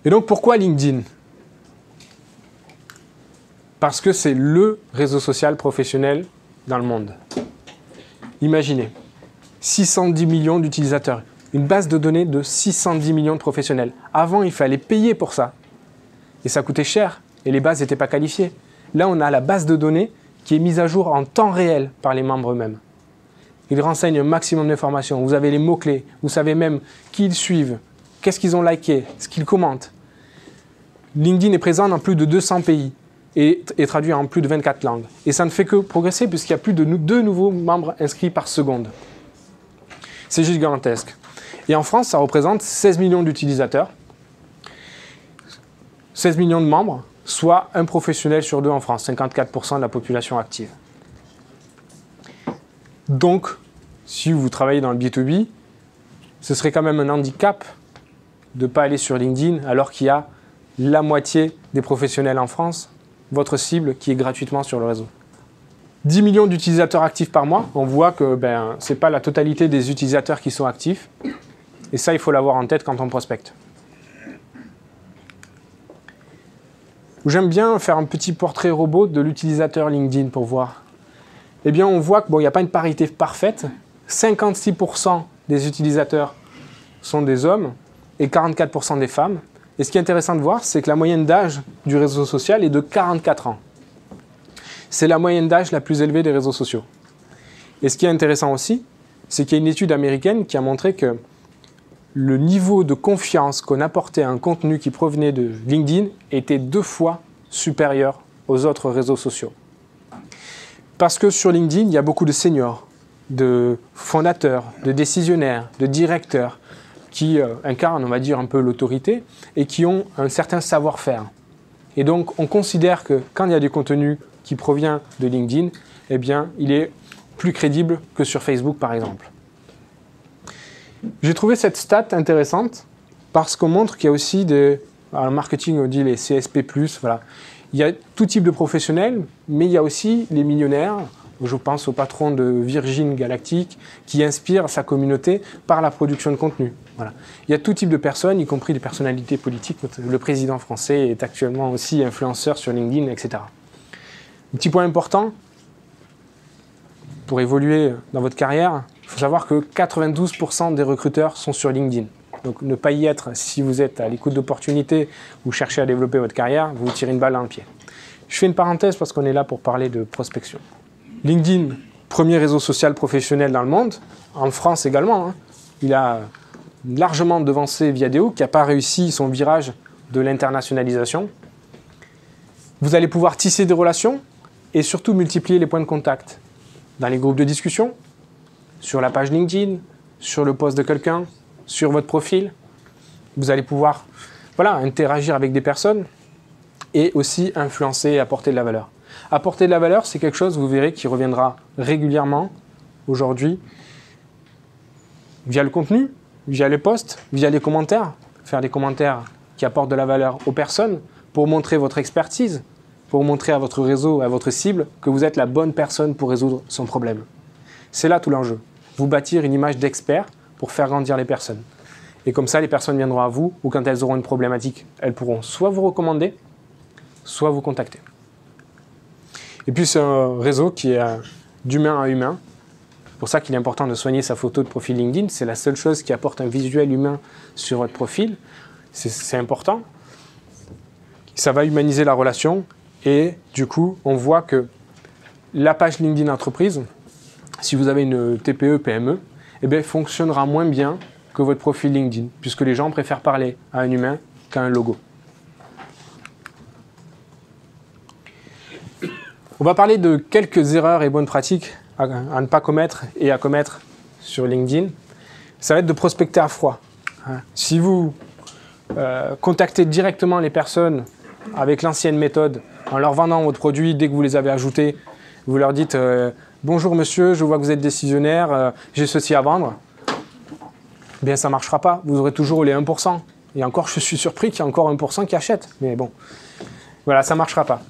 Et donc pourquoi LinkedIn? Parce que c'est le réseau social professionnel dans le monde. Imaginez, 610 millions d'utilisateurs, une base de données de 610 millions de professionnels. Avant, il fallait payer pour ça. Et ça coûtait cher, et les bases n'étaient pas qualifiées. Là, on a la base de données qui est mise à jour en temps réel par les membres eux-mêmes. Ils renseignent un maximum d'informations. Vous avez les mots-clés, vous savez même qui ils suivent, qu'est-ce qu'ils ont liké, ce qu'ils commentent. LinkedIn est présent dans plus de 200 pays et est traduit en plus de 24 langues. Et ça ne fait que progresser puisqu'il y a plus de 2 nouveaux membres inscrits par seconde. C'est gigantesque. Et en France, ça représente 16 millions d'utilisateurs, 16 millions de membres, soit un professionnel sur 2 en France, 54% de la population active. Donc, si vous travaillez dans le B2B, ce serait quand même un handicap de ne pas aller sur LinkedIn alors qu'il y a la moitié des professionnels en France, votre cible qui est gratuitement sur le réseau. 10 millions d'utilisateurs actifs par mois, on voit que ce n'est pas la totalité des utilisateurs qui sont actifs. Et ça, il faut l'avoir en tête quand on prospecte. J'aime bien faire un petit portrait robot de l'utilisateur LinkedIn pour voir. Eh bien, on voit qu'il n'y a pas une parité parfaite. 56% des utilisateurs sont des hommes et 44% des femmes. Et ce qui est intéressant de voir, c'est que la moyenne d'âge du réseau social est de 44 ans. C'est la moyenne d'âge la plus élevée des réseaux sociaux. Et ce qui est intéressant aussi, c'est qu'il y a une étude américaine qui a montré que le niveau de confiance qu'on apportait à un contenu qui provenait de LinkedIn était 2 fois supérieur aux autres réseaux sociaux. Parce que sur LinkedIn, il y a beaucoup de seniors, de fondateurs, de décisionnaires, de directeurs qui incarnent, on va dire, un peu l'autorité et qui ont un certain savoir-faire. Et donc, on considère que quand il y a du contenu qui provient de LinkedIn, eh bien, il est plus crédible que sur Facebook, par exemple. J'ai trouvé cette stat intéressante parce qu'on montre qu'il y a aussi en marketing, on dit les CSP+, voilà. Il y a tout type de professionnels, mais il y a aussi les millionnaires. Je pense au patron de Virgin Galactic qui inspire sa communauté par la production de contenu. Voilà. Il y a tout type de personnes, y compris des personnalités politiques. Le président français est actuellement aussi influenceur sur LinkedIn, etc. Un petit point important, pour évoluer dans votre carrière, il faut savoir que 92% des recruteurs sont sur LinkedIn. Donc ne pas y être si vous êtes à l'écoute d'opportunités ou cherchez à développer votre carrière, vous tirez une balle dans le pied. Je fais une parenthèse parce qu'on est là pour parler de prospection. LinkedIn, premier réseau social professionnel dans le monde, en France également. Il a largement devancé Viadeo qui n'a pas réussi son virage de l'internationalisation. Vous allez pouvoir tisser des relations et surtout multiplier les points de contact dans les groupes de discussion, sur la page LinkedIn, sur le post de quelqu'un, sur votre profil. Vous allez pouvoir interagir avec des personnes et aussi influencer et apporter de la valeur. Apporter de la valeur, c'est quelque chose, vous verrez, qui reviendra régulièrement aujourd'hui via le contenu, via les posts, via les commentaires. Faire des commentaires qui apportent de la valeur aux personnes pour montrer votre expertise, pour montrer à votre réseau, à votre cible, que vous êtes la bonne personne pour résoudre son problème. C'est là tout l'enjeu. Vous bâtir une image d'expert pour faire grandir les personnes. Et comme ça, les personnes viendront à vous ou quand elles auront une problématique, elles pourront soit vous recommander, soit vous contacter. Et puis, c'est un réseau qui est d'humain à humain. C'est pour ça qu'il est important de soigner sa photo de profil LinkedIn. C'est la seule chose qui apporte un visuel humain sur votre profil. C'est important. Ça va humaniser la relation. Et du coup, on voit que la page LinkedIn entreprise, si vous avez une TPE, PME, fonctionnera moins bien que votre profil LinkedIn, puisque les gens préfèrent parler à un humain qu'à un logo. On va parler de quelques erreurs et bonnes pratiques à ne pas commettre et à commettre sur LinkedIn. Ça va être de prospecter à froid. Si vous contactez directement les personnes avec l'ancienne méthode, en leur vendant votre produit dès que vous les avez ajoutés, vous leur dites « Bonjour monsieur, je vois que vous êtes décisionnaire, j'ai ceci à vendre », bien ça ne marchera pas. Vous aurez toujours les 1%. Et encore, je suis surpris qu'il y ait encore 1% qui achète. Mais bon, voilà, ça ne marchera pas.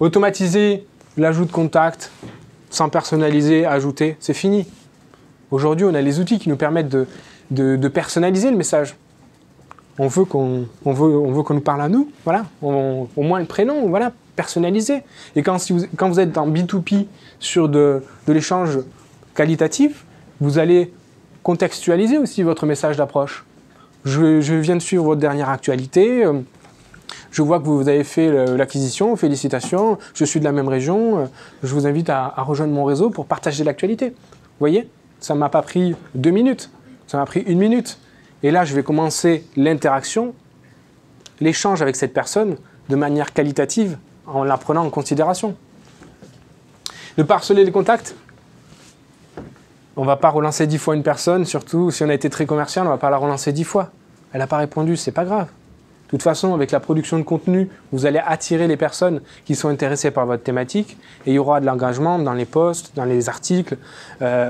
Automatiser l'ajout de contact, sans personnaliser, ajouter, c'est fini. Aujourd'hui, on a les outils qui nous permettent de personnaliser le message. on veut qu'on nous parle à nous, voilà, au moins le prénom, voilà, personnalisé. Et quand vous êtes en B2P sur de l'échange qualitatif, vous allez contextualiser aussi votre message d'approche. Je viens de suivre votre dernière actualité, je vois que vous avez fait l'acquisition, félicitations, je suis de la même région, je vous invite à rejoindre mon réseau pour partager l'actualité. Vous voyez, ça ne m'a pas pris 2 minutes, ça m'a pris 1 minute. Et là, je vais commencer l'interaction, l'échange avec cette personne de manière qualitative en la prenant en considération. Ne pas harceler les contacts. On ne va pas relancer 10 fois une personne, surtout si on a été très commercial, on ne va pas la relancer 10 fois. Elle n'a pas répondu, c'est pas grave. De toute façon, avec la production de contenu, vous allez attirer les personnes qui sont intéressées par votre thématique et il y aura de l'engagement dans les posts, dans les articles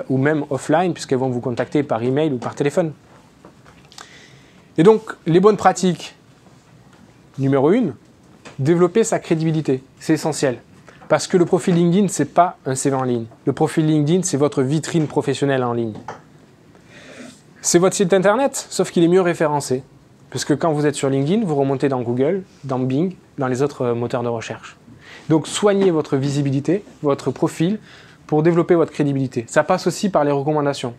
ou même offline puisqu'elles vont vous contacter par email ou par téléphone. Et donc, les bonnes pratiques, numéro 1, développer sa crédibilité, c'est essentiel. Parce que le profil LinkedIn, ce n'est pas un CV en ligne. Le profil LinkedIn, c'est votre vitrine professionnelle en ligne. C'est votre site internet, sauf qu'il est mieux référencé. Parce que quand vous êtes sur LinkedIn, vous remontez dans Google, dans Bing, dans les autres moteurs de recherche. Donc, soignez votre visibilité, votre profil, pour développer votre crédibilité. Ça passe aussi par les recommandations.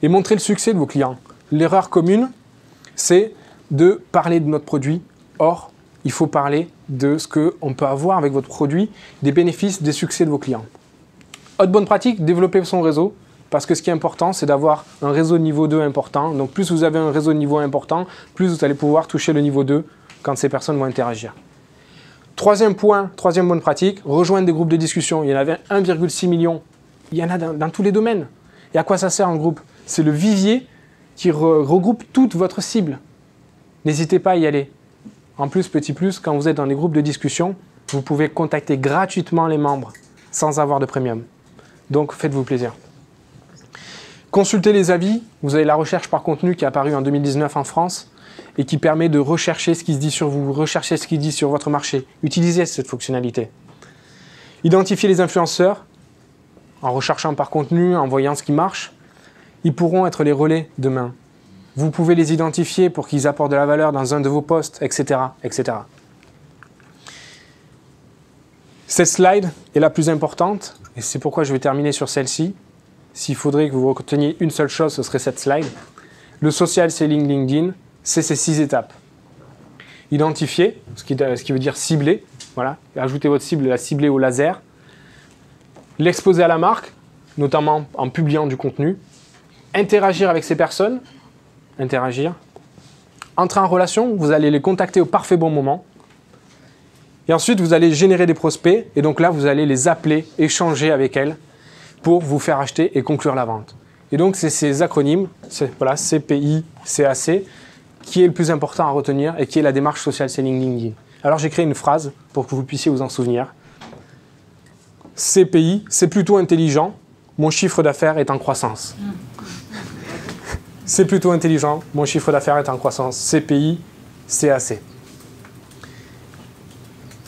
Et montrer le succès de vos clients. L'erreur commune, c'est de parler de notre produit. Or, il faut parler de ce qu'on peut avoir avec votre produit, des bénéfices, des succès de vos clients. Autre bonne pratique, développer son réseau. Parce que ce qui est important, c'est d'avoir un réseau niveau 2 important. Donc plus vous avez un réseau niveau important, plus vous allez pouvoir toucher le niveau 2 quand ces personnes vont interagir. Troisième point, troisième bonne pratique, rejoindre des groupes de discussion. Il y en avait 1,6 million. Il y en a dans tous les domaines. Et à quoi ça sert un groupe? C'est le vivier qui regroupe toute votre cible. N'hésitez pas à y aller. En plus, petit plus, quand vous êtes dans des groupes de discussion, vous pouvez contacter gratuitement les membres sans avoir de premium. Donc faites-vous plaisir. Consultez les avis, vous avez la recherche par contenu qui est apparue en 2019 en France et qui permet de rechercher ce qui se dit sur vous, rechercher ce qui se dit sur votre marché. Utilisez cette fonctionnalité. Identifiez les influenceurs en recherchant par contenu, en voyant ce qui marche. Ils pourront être les relais demain. Vous pouvez les identifier pour qu'ils apportent de la valeur dans un de vos posts, etc., etc. Cette slide est la plus importante et c'est pourquoi je vais terminer sur celle-ci. S'il faudrait que vous reteniez une seule chose, ce serait cette slide. Le social selling LinkedIn, c'est ces 6 étapes. Identifier, ce qui veut dire cibler. Voilà. Ajoutez votre cible, la cibler au laser. L'exposer à la marque, notamment en publiant du contenu. Interagir avec ces personnes. Interagir. Entrer en relation, vous allez les contacter au parfait bon moment. Et ensuite, vous allez générer des prospects. Et donc là, vous allez les appeler, échanger avec elles, pour vous faire acheter et conclure la vente. Et donc, c'est ces acronymes, voilà, CPI, CAC, qui est le plus important à retenir et qui est la démarche social selling LinkedIn. Alors, j'ai créé une phrase pour que vous puissiez vous en souvenir. CPI, c'est plutôt intelligent, mon chiffre d'affaires est en croissance. C'est plutôt intelligent, mon chiffre d'affaires est en croissance. CPI, CAC.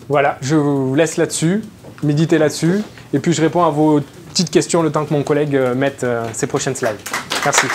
Voilà, je vous laisse là-dessus, méditez là-dessus, et puis je réponds à vos petites questions le temps que mon collègue mette ses prochaines slides. Merci.